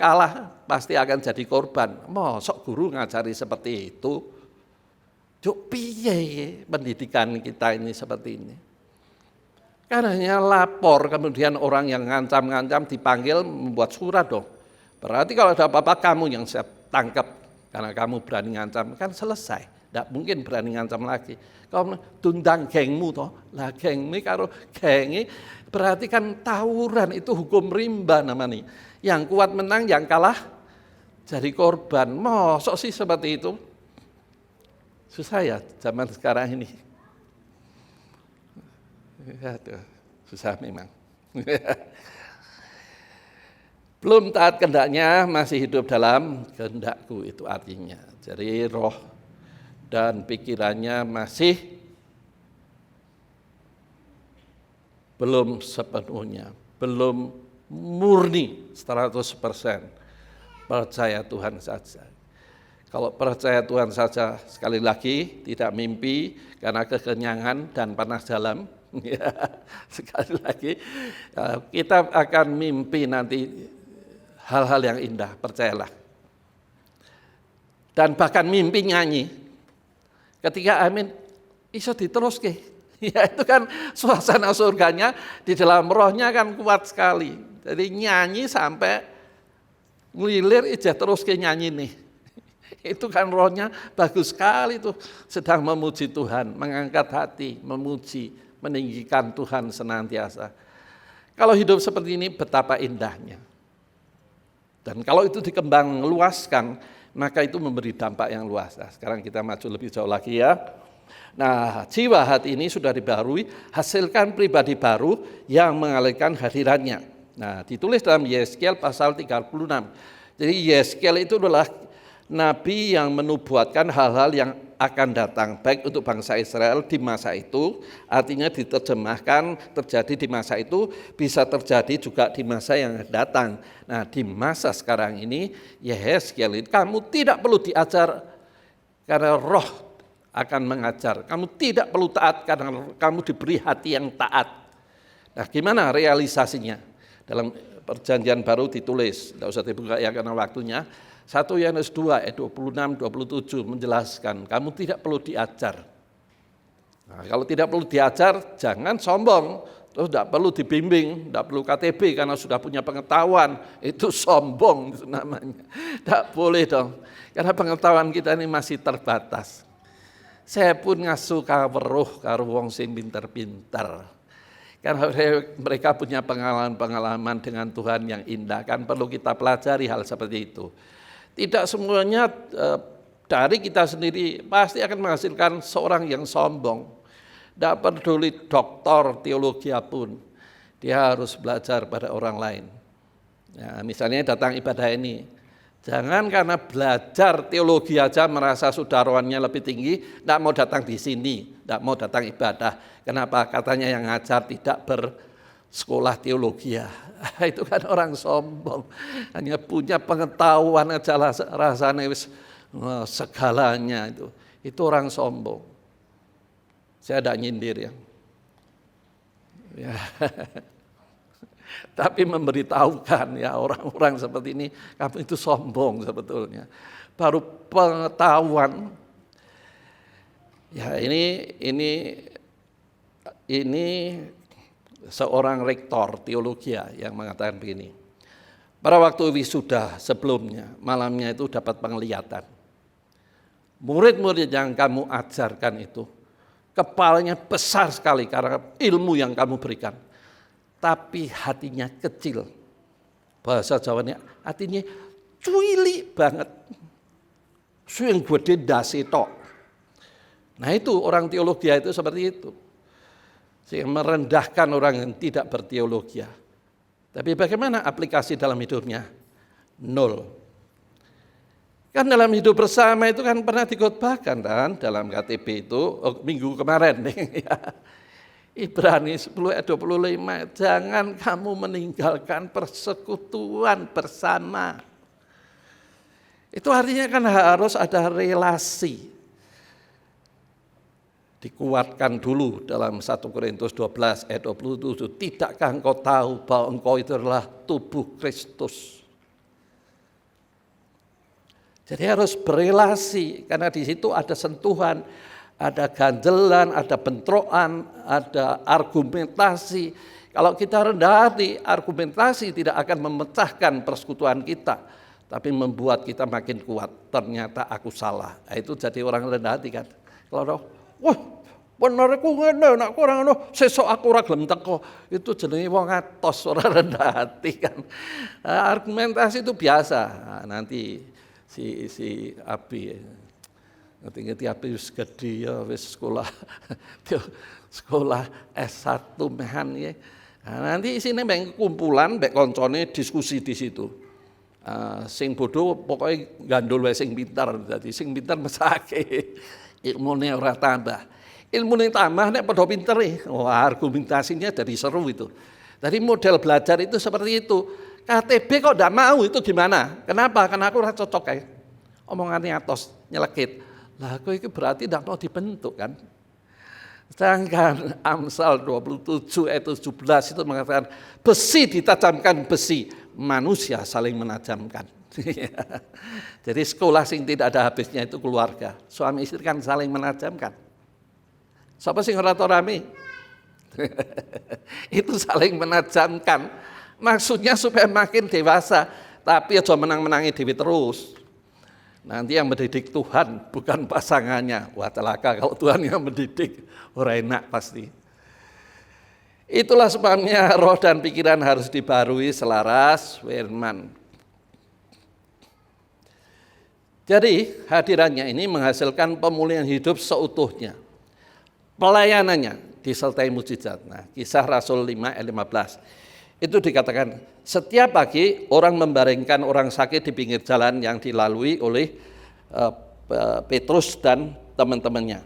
pasti akan jadi korban. Mosok guru ngajari seperti itu? Juk piye pendidikan kita ini seperti ini? Karena hanya lapor, kemudian orang yang ngancam-ngancam dipanggil membuat surat dong. Berarti kalau ada apa-apa kamu yang saya tangkap karena kamu berani ngancam, kan selesai. Tidak mungkin berani ngancam lagi. Kalau tundang gengmu toh, lah gengmu karo gengi berarti kan tawuran, itu hukum rimba namanya. Yang kuat menang, yang kalah jadi korban. Mosok sih seperti itu? Susah ya zaman sekarang ini. Aduh, susah memang. Belum taat kehendaknya, masih hidup dalam kehendakku, itu artinya. Jadi roh dan pikirannya masih belum sepenuhnya, belum murni 100% percaya Tuhan saja. Kalau percaya Tuhan saja, sekali lagi tidak mimpi karena kekenyangan dan panas dalam. Sekali lagi kita akan mimpi nanti hal-hal yang indah, percayalah. Dan bahkan mimpi nyanyi. Ketika amin, iso diteruske. Ya itu kan suasana surganya di dalam rohnya kan kuat sekali. Jadi nyanyi sampai ngelilir ijah terus ke nyanyi nih. Itu kan rohnya bagus sekali tuh, sedang memuji Tuhan, mengangkat hati, memuji, meninggikan Tuhan senantiasa. Kalau hidup seperti ini betapa indahnya. Dan kalau itu dikembang luaskan, maka itu memberi dampak yang luas. Nah, sekarang kita maju lebih jauh lagi ya. Nah, jiwa hati ini sudah dibaharui, hasilkan pribadi baru yang mengalihkan hadirannya. Nah, ditulis dalam Yeskel pasal 36. Jadi Yeskel itu adalah nabi yang menubuatkan hal-hal yang akan datang, baik untuk bangsa Israel di masa itu, artinya diterjemahkan terjadi di masa itu, bisa terjadi juga di masa yang datang. Nah, di masa sekarang ini, Yeskel, kamu tidak perlu diajar karena roh akan mengajar. Kamu tidak perlu taat karena kamu diberi hati yang taat. Nah, gimana realisasinya? Dalam perjanjian baru ditulis, tidak usah dibuka ya karena waktunya. 1 Yohanes 2 ayat 26-27 menjelaskan, kamu tidak perlu diajar. Nah, kalau tidak perlu diajar, jangan sombong. Terus tidak perlu dibimbing, tidak perlu KTB karena sudah punya pengetahuan. Itu sombong itu namanya. Tidak boleh dong, karena pengetahuan kita ini masih terbatas. Saya pun ngasuh kaweruh karo wong sing pinter-pinter. Karena mereka punya pengalaman-pengalaman dengan Tuhan yang indah, kan perlu kita pelajari hal seperti itu. Tidak semuanya dari kita sendiri pasti akan menghasilkan seorang yang sombong. Tidak peduli doktor teologi pun, dia harus belajar pada orang lain. Ya, misalnya datang ibadah ini, jangan karena belajar teologi aja merasa sudah rohannya lebih tinggi, tidak mau datang di sini, tidak mau datang ibadah. Kenapa? Katanya yang ngajar tidak bersekolah teologi ya. Itu kan orang sombong, hanya punya pengetahuan aja rasanya segalanya itu orang sombong. Saya tidak nyindir ya. Tapi memberitahukan ya orang-orang seperti ini, kamu itu sombong sebetulnya. Baru pengetahuan. Ya ini seorang rektor teologi yang mengatakan begini. Pada waktu wisuda sebelumnya, malamnya itu dapat penglihatan. Murid-murid yang kamu ajarkan itu, kepalanya besar sekali karena ilmu yang kamu berikan. Tapi hatinya kecil. Bahasa Jawanya hatinya cuili banget. Sing gede ndase tok. Nah itu orang teologi itu seperti itu. Sehingga merendahkan orang yang tidak berteologi. Tapi bagaimana aplikasi dalam hidupnya? 0. Kan dalam hidup bersama itu kan pernah dikhotbahkan kan dalam KTB itu minggu kemarin nih ya. Ibrani 10 ayat 25, jangan kamu meninggalkan persekutuan bersama. Itu artinya kan harus ada relasi. dikuatkan dulu dalam 1 Korintus 12 ayat 27. Tidakkah engkau tahu bahwa engkau itu adalah tubuh Kristus? Jadi harus berelasi, karena di situ ada sentuhan, ada ganjelan, ada bentrokan, ada argumentasi. Kalau kita rendah hati, argumentasi tidak akan memecahkan persekutuan kita, tapi membuat kita makin kuat. Ternyata aku salah. Nah, itu jadi orang rendah hati kan. Kalau wah, bener aku ngene, nek kurang ngono, sesuk aku ora gelem teko. Itu jenenge wong atos, ora rendah hati kan. Argumentasi itu biasa. Nah, nanti si Abi, nanti Abi wis gedhe ya, wis sekolah S1 mehan ya. Nah, nanti isine mbek kumpulan, mbek koncone diskusi di situ. Sing bodoh pokoknya gandul wae sing pintar. Dadi sing pintar mesake ilmune ora tambah. Ilmune tambah nek padha pintere. Wah, argumentasinya jadi seru itu. Jadi model belajar itu seperti itu. KTB kok enggak mau, itu gimana? Kenapa? Karena aku ora cocok kae. Omongannya atos, nyelekit. Lah aku itu berarti enggak mau dibentuk kan? Sedangkan Amsal 27 ayat 17 itu mengatakan besi ditajamkan besi, manusia saling menajamkan. Jadi sekolah sing tidak ada habisnya itu keluarga. Suami istri kan saling menajamkan. Siapa sing ora tau rame? Itu saling menajamkan. Maksudnya supaya makin dewasa, tapi aja menang-menangi dewi terus. Nanti yang mendidik Tuhan bukan pasangannya. Wah celaka kalau Tuhan yang mendidik, ora enak pasti. Itulah sebabnya roh dan pikiran harus dibarui selaras firman. Jadi hadirannya ini menghasilkan pemulihan hidup seutuhnya. Pelayanannya disertai mujizat. Nah, Kisah Rasul 5 ayat 15. Itu dikatakan setiap pagi orang membaringkan orang sakit di pinggir jalan yang dilalui oleh Petrus dan teman-temannya.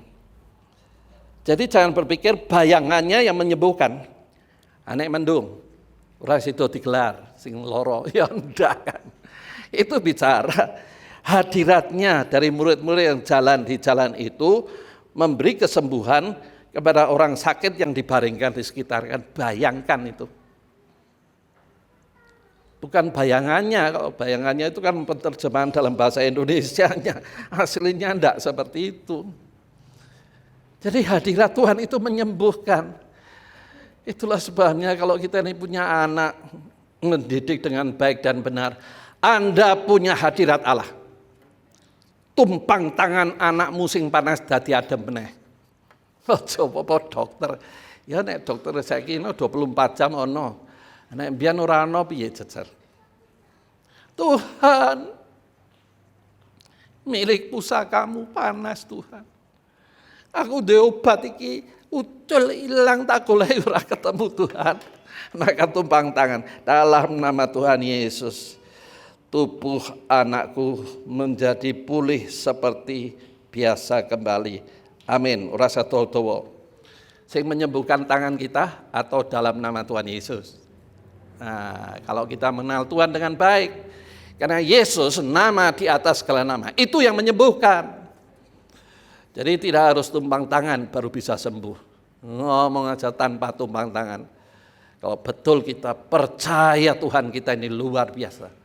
Jadi jangan berpikir bayangannya yang menyembuhkan. Anek mendung, ora sido digelar, sing loro, ya ndak kan. Itu bicara hadiratnya dari murid-murid yang jalan di jalan itu memberi kesembuhan kepada orang sakit yang dibaringkan di sekitar kan. Bayangkan itu. Bukan bayangannya, kalau bayangannya itu kan penerjemahan dalam bahasa Indonesianya. Aslinya enggak seperti itu. Jadi hadirat Tuhan itu menyembuhkan. Itulah sebabnya kalau kita ini punya anak, mendidik dengan baik dan benar, Anda punya hadirat Allah. Tumpang tangan anakmu sing panas dadi adem meneh. Aja apa dokter. Ya nek dokter saiki 24 jam ono. Nek mbiyen ora ono piye jejer. Tuhan milik pusakamu panas Tuhan. Aku duwe obat iki ucul ilang tak golek ora ketemu Tuhan. Maka tumpang tangan dalam nama Tuhan Yesus. Tubuh anakku menjadi pulih seperti biasa kembali. Amin. Ora sado-dawa. Sing menyembuhkan tangan kita atau dalam nama Tuhan Yesus. Nah, kalau kita mengenal Tuhan dengan baik, karena Yesus nama di atas segala nama, itu yang menyembuhkan. Jadi tidak harus tumpang tangan baru bisa sembuh. Ngomong aja tanpa tumpang tangan. Kalau betul kita percaya Tuhan kita ini luar biasa.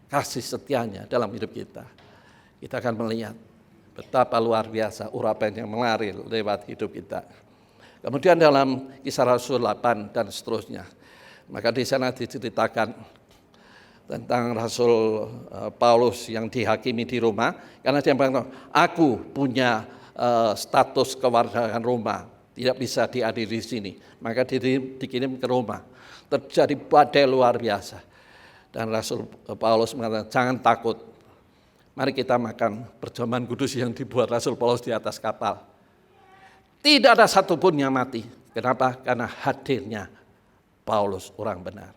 Kasih setianya dalam hidup kita. Kita akan melihat betapa luar biasa urapan yang mengalir lewat hidup kita. Kemudian dalam Kisah Rasul 8 dan seterusnya. Maka di sana diceritakan tentang Rasul Paulus yang dihakimi di Roma. Karena dia bilang, aku punya status kewarganegaraan Roma. Tidak bisa diadili di sini. Maka dikirim ke Roma. Terjadi badai luar biasa. Dan Rasul Paulus mengatakan, jangan takut. Mari kita makan perjamuan kudus yang dibuat Rasul Paulus di atas kapal. Tidak ada satupun yang mati. Kenapa? Karena hadirnya Paulus orang benar.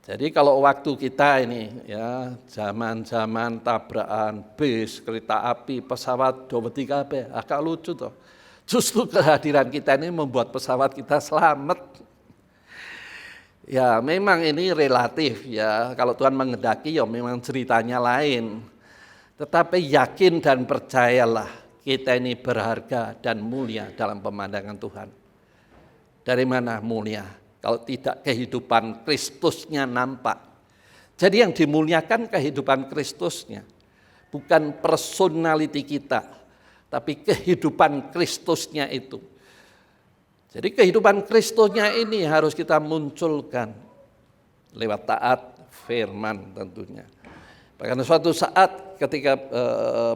Jadi kalau waktu kita ini ya zaman-zaman tabrakan bis, kereta api, pesawat, doweti kabeh, agak lucu toh. Justru kehadiran kita ini membuat pesawat kita selamat. Ya memang ini relatif ya, kalau Tuhan menghendaki ya memang ceritanya lain. Tetapi yakin dan percayalah kita ini berharga dan mulia dalam pemandangan Tuhan. Dari mana mulia? Kalau tidak kehidupan Kristusnya nampak. Jadi yang dimuliakan kehidupan Kristusnya. Bukan personality kita, tapi kehidupan Kristusnya itu. Jadi kehidupan Kristusnya ini harus kita munculkan lewat taat firman tentunya. Bahkan suatu saat ketika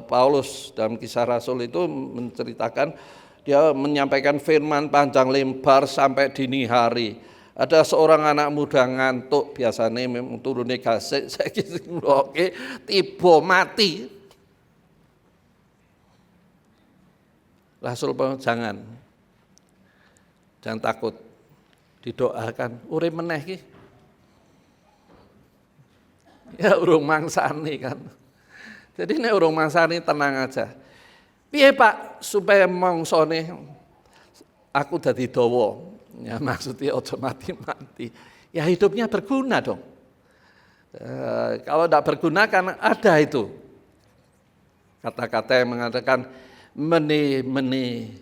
Paulus dalam Kisah Rasul itu menceritakan, dia menyampaikan firman panjang lebar sampai dini hari. Ada seorang anak muda ngantuk, biasanya turunnya gasik, saya kira oke, tiba mati. Rasul jangan takut, didoakan, urip meneh ki. Ya urung mangsani kan. Jadi nek urung mangsani tenang aja. Piye Pak supaya mongsone aku dadi dawa? Ya maksudnya ojo mati-mati. Ya hidupnya berguna dong. Kalau tidak berguna kan ada itu kata-kata yang mengatakan meni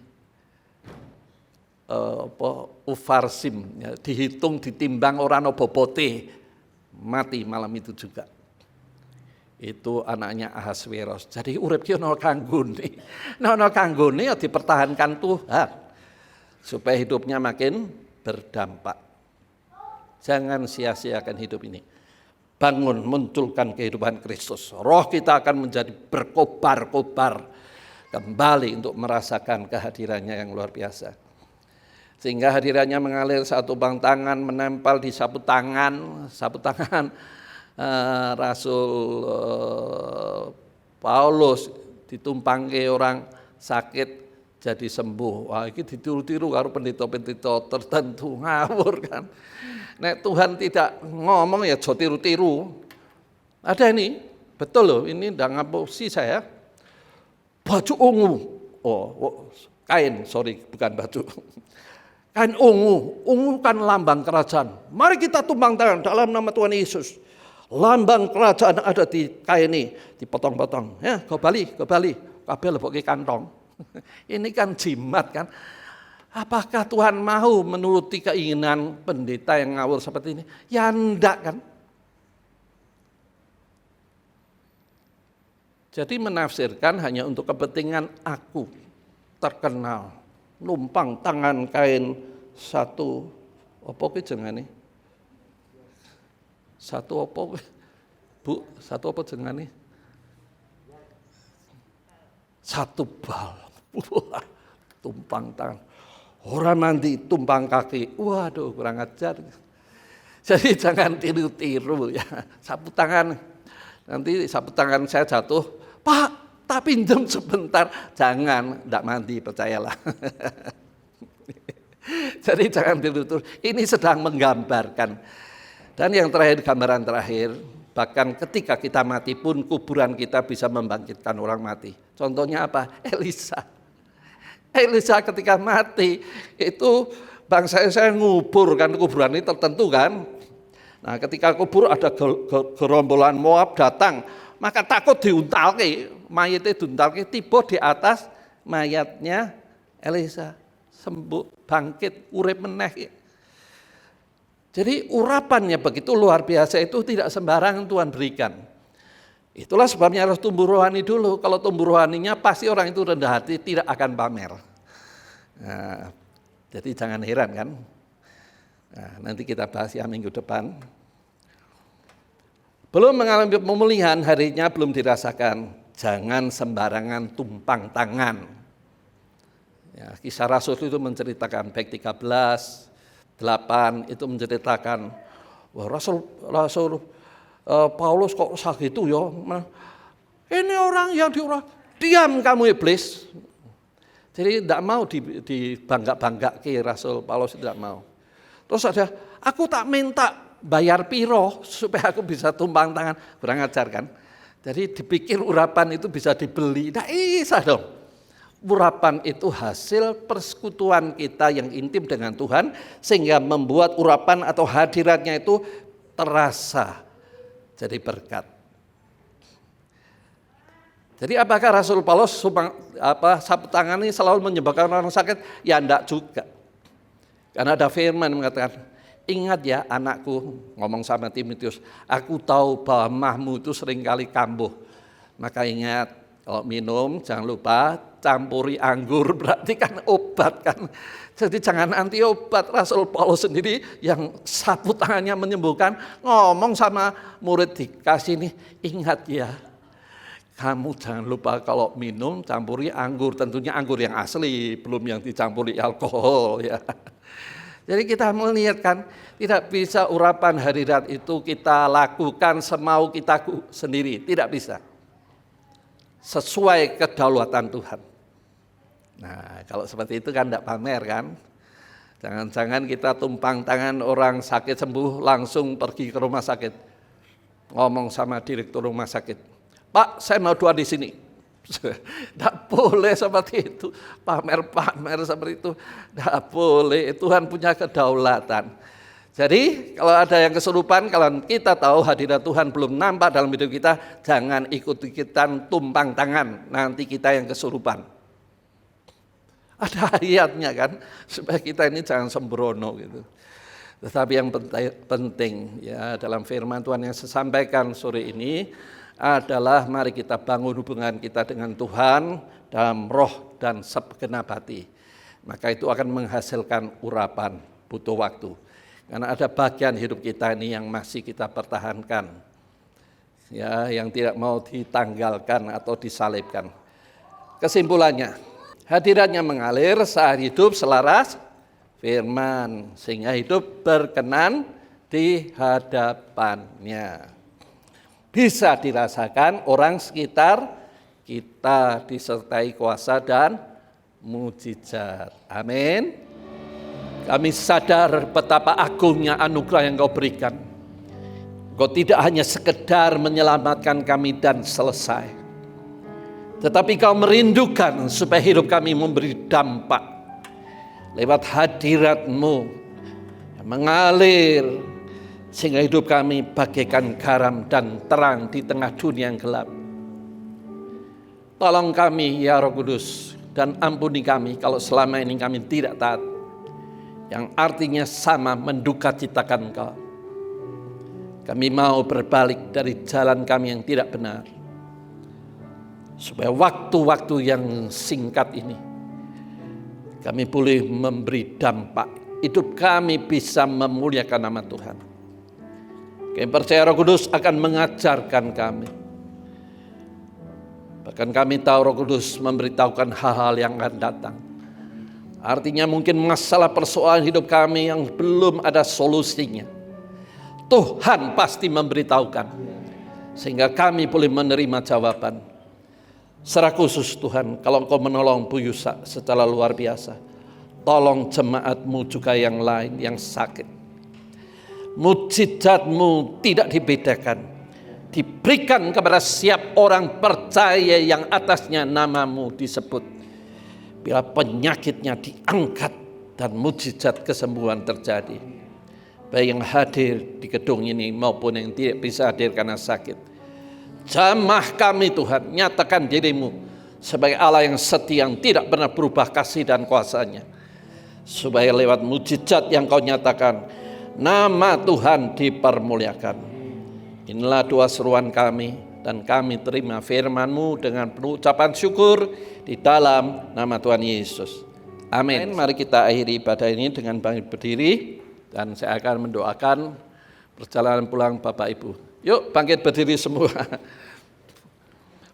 ufarsim, ya, dihitung ditimbang orang bobote, mati malam itu juga. Itu anaknya Ahasveros. Jadi urip ki ono kanggone. Ono kanggone ya dipertahankan Tuhan supaya hidupnya makin berdampak. Jangan sia-siakan hidup ini. Bangun, munculkan kehidupan Kristus. Roh kita akan menjadi berkobar-kobar kembali untuk merasakan kehadirannya yang luar biasa. Sehingga hadirannya mengalir saat tumpang tangan menempel di sapu tangan Rasul Paulus ditumpangke orang sakit jadi sembuh. Wah, ini ditiru-tiru karo pendeta-pendeta tertentu ngawur kan. Nek Tuhan tidak ngomong ya aja tiru-tiru. Ada ini, betul loh, ini ndak ngapusi saya. Baju ungu. Kain, bukan baju. Kain ungu kan lambang kerajaan. Mari kita tumpang tangan dalam nama Tuhan Yesus. Lambang kerajaan ada di kain ini, dipotong-potong. Ya, ke Bali, kabeh lebokke kantong. Ini kan jimat kan. Apakah Tuhan mau menuruti keinginan pendeta yang ngawur seperti ini? Ya enggak kan. Jadi menafsirkan hanya untuk kepentingan aku terkenal, numpang tangan kain satu apa ki jengane? Satu apa Bu? Satu apa jengane? Satu bal. Wah, tumpang tangan. Orang mandi tumpang kaki. Waduh, kurang ajar. Jadi jangan tiru-tiru ya. Sapu tangan. Nanti sapu tangan saya jatuh. Pak, tak pinjam sebentar. Jangan, enggak mandi, percayalah. Jadi jangan tiru-tiru. Ini sedang menggambarkan. Dan yang terakhir, gambaran terakhir, bahkan ketika kita mati pun kuburan kita bisa membangkitkan orang mati. Contohnya apa? Elisa ketika mati itu bangsa Israel ngubur kan, kuburan ini tertentu kan. Nah ketika kubur ada gerombolan Moab datang, maka takut diuntalke, mayatnya diuntalke, tiba di atas mayatnya Elisa, sembuh, bangkit, urip meneh. Jadi urapannya begitu luar biasa, itu tidak sembarangan Tuhan berikan. Itulah sebabnya harus tumbuh rohani dulu. Kalau tumbuh rohaninya pasti orang itu rendah hati, tidak akan pamer. Nah, jadi jangan heran kan. Nah, nanti kita bahas ya minggu depan. Belum mengalami pemulihan, harinya belum dirasakan. Jangan sembarangan tumpang tangan. Ya, Kisah Rasul itu menceritakan baik 13:8 itu menceritakan, wah Rasul Paulus kok sakit itu ya. Ini orang yang diam kamu iblis. Jadi tidak mau dibangga-bangga Rasul Paulus tidak mau. Terus ada, aku tak minta bayar piro supaya aku bisa tumpang tangan. Kurang ajar kan. Jadi dipikir urapan itu bisa dibeli. Nah bisa dong. Urapan itu hasil persekutuan kita yang intim dengan Tuhan sehingga membuat urapan atau hadiratnya itu terasa jadi berkat. Jadi apakah Rasul Paulus sapu tangan ini selalu menyembuhkan orang sakit? Ya enggak juga. Karena ada firman yang mengatakan, ingat ya anakku, ngomong sama Timotius, aku tahu bahwa mahmu itu seringkali kambuh. Maka ingat, kalau minum jangan lupa campuri anggur, berarti kan obat kan. Jadi jangan anti obat. Rasul Paulus sendiri yang sapu tangannya menyembuhkan, ngomong sama murid dikasih nih, ingat ya, kamu jangan lupa kalau minum campuri anggur, tentunya anggur yang asli, belum yang dicampuri alkohol ya. Jadi kita melihat kan, tidak bisa urapan hadirat itu kita lakukan semau kita sendiri, tidak bisa. Sesuai kedaulatan Tuhan. Nah, kalau seperti itu kan tidak pamer kan. Jangan-jangan kita tumpang tangan orang sakit sembuh langsung pergi ke rumah sakit. Ngomong sama direktur rumah sakit. Pak, saya mau doa di sini. Tidak boleh seperti itu. Pamer-pamer seperti itu. Tidak boleh. Tuhan punya kedaulatan. Jadi kalau ada yang kesurupan, kalau kita tahu hadirat Tuhan belum nampak dalam hidup kita, jangan ikut-ikutan tumpang tangan. Nanti kita yang kesurupan. Ada ayatnya kan, supaya kita ini jangan sembrono gitu. Tetapi yang penting ya dalam firman Tuhan yang saya sampaikan sore ini adalah mari kita bangun hubungan kita dengan Tuhan dalam roh dan segenap hati. Maka itu akan menghasilkan urapan, butuh waktu. Karena ada bagian hidup kita ini yang masih kita pertahankan. Ya, yang tidak mau ditanggalkan atau disalibkan. Kesimpulannya, hadiratnya mengalir saat hidup selaras firman, sehingga hidup berkenan di hadapannya. Bisa dirasakan orang sekitar kita disertai kuasa dan mujizat. Amin. Kami sadar betapa agungnya anugerah yang Kau berikan. Kau tidak hanya sekedar menyelamatkan kami dan selesai. Tetapi Kau merindukan supaya hidup kami memberi dampak. Lewat hadirat-Mu yang mengalir. Sehingga hidup kami bagaikan garam dan terang di tengah dunia yang gelap. Tolong kami ya Roh Kudus dan ampuni kami kalau selama ini kami tidak taat. Yang artinya sama mendukacitakan Engkau. Kami mau berbalik dari jalan kami yang tidak benar. Supaya waktu-waktu yang singkat ini kami boleh memberi dampak. Hidup kami bisa memuliakan nama Tuhan. Kami percaya Roh Kudus akan mengajarkan kami. Bahkan kami tahu Roh Kudus memberitahukan hal-hal yang akan datang. Artinya mungkin masalah persoalan hidup kami yang belum ada solusinya. Tuhan pasti memberitahukan. Sehingga kami boleh menerima jawaban. Secara khusus Tuhan, kalau Engkau menolong Bu Yusa secara luar biasa. Tolong jemaat-Mu juga yang lain yang sakit. Mujizat-Mu tidak dibedakan. Diberikan kepada setiap orang percaya yang atasnya nama-Mu disebut. Bila penyakitnya diangkat dan mujizat kesembuhan terjadi. Baik yang hadir di gedung ini maupun yang tidak bisa hadir karena sakit. Jamah kami Tuhan, nyatakan diri-Mu sebagai Allah yang setia, yang tidak pernah berubah kasih dan kuasa-Nya. Supaya lewat mujizat yang Kau nyatakan, nama Tuhan dipermuliakan. Inilah doa seruan kami dan kami terima firman-Mu dengan penuh ucapan syukur di dalam nama Tuhan Yesus. Amin. Mari kita akhiri ibadah ini dengan bangkit berdiri dan saya akan mendoakan perjalanan pulang Bapak Ibu. Yuk bangkit berdiri semua.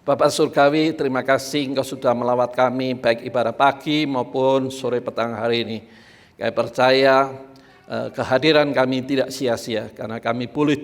Bapak Surgawi, terima kasih Engkau sudah melawat kami baik ibadah pagi maupun sore petang hari ini. Kami percaya kehadiran kami tidak sia-sia karena kami boleh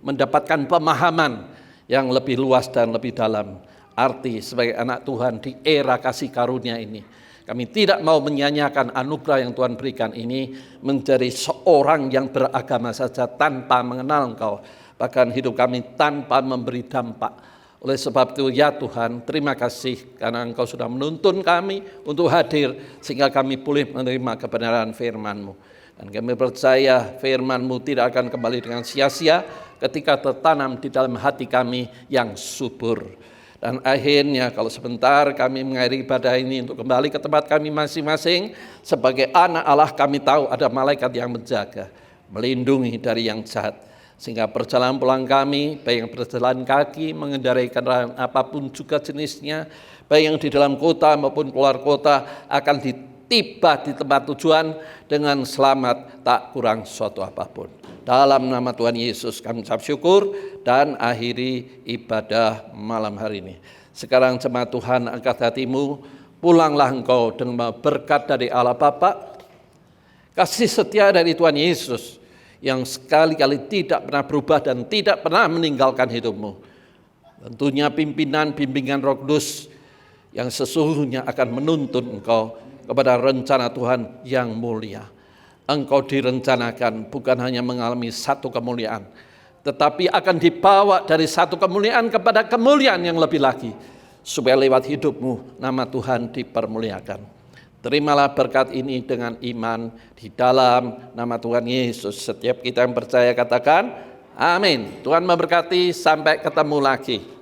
mendapatkan pemahaman yang lebih luas dan lebih dalam arti sebagai anak Tuhan di era kasih karunia ini. Kami tidak mau menyanyiakan anugerah yang Tuhan berikan ini menjadi seorang yang beragama saja tanpa mengenal Engkau. Bahkan hidup kami tanpa memberi dampak. Oleh sebab itu ya Tuhan, terima kasih karena Engkau sudah menuntun kami untuk hadir sehingga kami boleh menerima kebenaran firman-Mu. Dan kami percaya firman-Mu tidak akan kembali dengan sia-sia ketika tertanam di dalam hati kami yang subur. Dan akhirnya kalau sebentar kami mengakhiri ibadah ini untuk kembali ke tempat kami masing-masing, sebagai anak Allah kami tahu ada malaikat yang menjaga, melindungi dari yang jahat. Sehingga perjalanan pulang kami, baik yang berjalan kaki, mengendarai kendaraan apapun juga jenisnya, baik yang di dalam kota maupun keluar kota, akan tiba di tempat tujuan dengan selamat, tak kurang suatu apapun. Dalam nama Tuhan Yesus kami ucap syukur dan akhiri ibadah malam hari ini. Sekarang jemaat Tuhan, angkat hatimu, pulanglah engkau dengan berkat dari Allah Bapa, kasih setia dari Tuhan Yesus yang sekali-kali tidak pernah berubah dan tidak pernah meninggalkan hidupmu. Tentunya bimbingan Roh Kudus yang sesungguhnya akan menuntun engkau kepada rencana Tuhan yang mulia. Engkau direncanakan bukan hanya mengalami satu kemuliaan, tetapi akan dibawa dari satu kemuliaan kepada kemuliaan yang lebih lagi, supaya lewat hidupmu nama Tuhan dipermuliakan. Terimalah berkat ini dengan iman di dalam nama Tuhan Yesus. Setiap kita yang percaya katakan amin. Tuhan memberkati, sampai ketemu lagi.